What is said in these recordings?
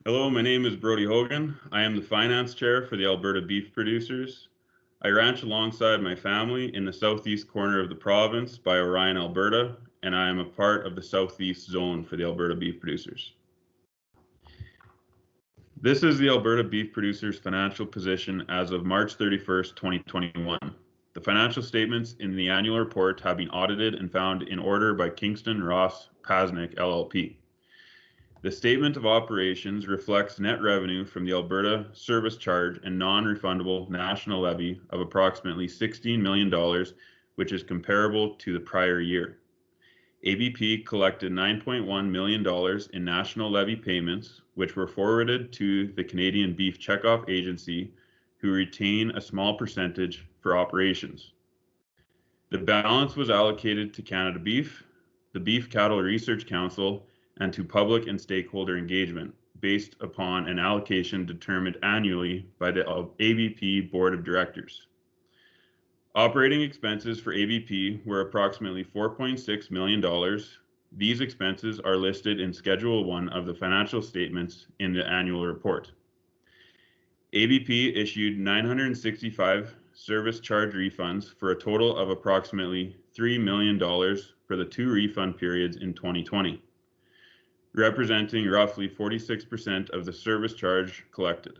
Hello, my name is Brody Hogan. I am the finance chair for the Alberta Beef Producers. I ranch alongside my family in the southeast corner of the province by Orion, Alberta, and I am a part of the southeast zone for the Alberta Beef Producers. This is the Alberta Beef Producers financial position as of March 31st, 2021. The financial statements in the annual report have been audited and found in order by Kingston Ross Pasnick LLP. The statement of operations reflects net revenue from the Alberta service charge and non-refundable national levy of approximately $16 million, which is comparable to the prior year. ABP collected $9.1 million in national levy payments, which were forwarded to the Canadian Beef Checkoff Agency, who retain a small percentage for operations. The balance was allocated to Canada Beef, the Beef Cattle Research Council, and to public and stakeholder engagement based upon an allocation determined annually by the ABP Board of Directors. Operating expenses for ABP were approximately $4.6 million. These expenses are listed in Schedule 1 of the financial statements in the annual report. ABP issued 965 service charge refunds for a total of approximately $3 million for the two refund periods in 2020. Representing roughly 46% of the service charge collected.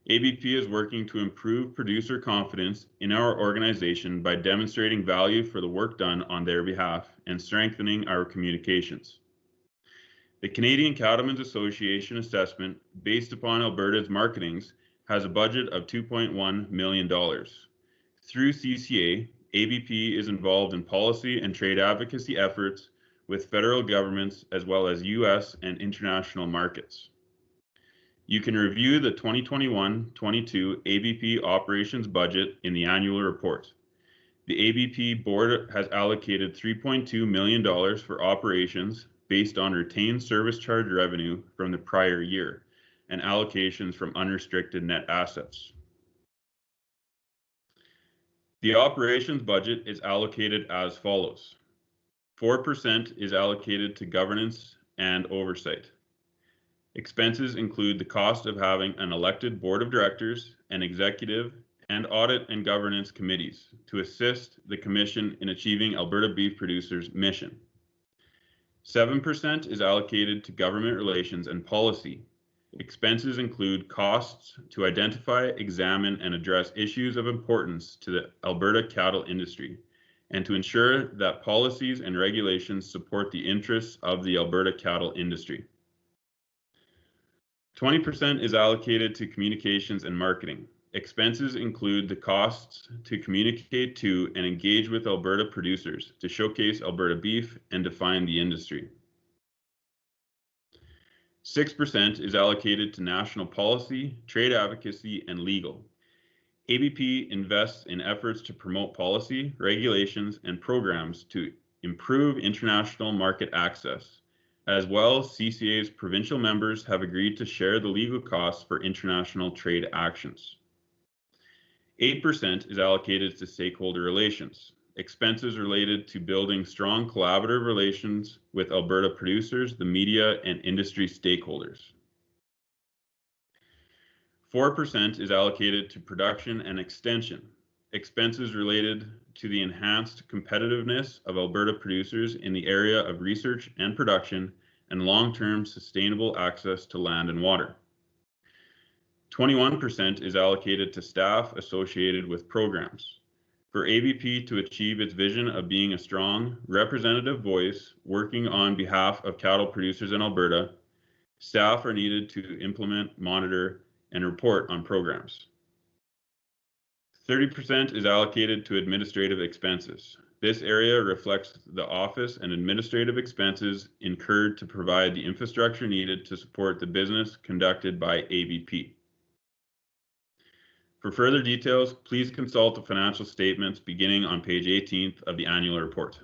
ABP is working to improve producer confidence in our organization by demonstrating value for the work done on their behalf and strengthening our communications. The Canadian Cattlemen's Association assessment, based upon Alberta's marketings, has a budget of $2.1 million. Through CCA, ABP is involved in policy and trade advocacy efforts with federal governments as well as US and international markets. You can review the 2021-22 ABP operations budget in the annual report. The ABP board has allocated $3.2 million for operations based on retained service charge revenue from the prior year and allocations from unrestricted net assets. The operations budget is allocated as follows. 4% is allocated to governance and oversight. Expenses include the cost of having an elected board of directors, an executive, and audit and governance committees to assist the Commission in achieving Alberta Beef Producers' mission. 7% is allocated to government relations and policy. Expenses include costs to identify, examine, and address issues of importance to the Alberta cattle industry, and to ensure that policies and regulations support the interests of the Alberta cattle industry. 20% is allocated to communications and marketing. Expenses include the costs to communicate to and engage with Alberta producers to showcase Alberta beef and define the industry. 6% is allocated to national policy, trade advocacy, and legal. ABP invests in efforts to promote policy, regulations, and programs to improve international market access. As well, CCA's provincial members have agreed to share the legal costs for international trade actions. 8% is allocated to stakeholder relations. Expenses related to building strong collaborative relations with Alberta producers, the media, and industry stakeholders. 4% is allocated to production and extension. Expenses related to the enhanced competitiveness of Alberta producers in the area of research and production and long-term sustainable access to land and water. 21% is allocated to staff associated with programs. For ABP to achieve its vision of being a strong, representative voice working on behalf of cattle producers in Alberta, staff are needed to implement, monitor, and report on programs. 30% is allocated to administrative expenses. This area reflects the office and administrative expenses incurred to provide the infrastructure needed to support the business conducted by ABP. For further details, please consult the financial statements beginning on page 18th of the annual report.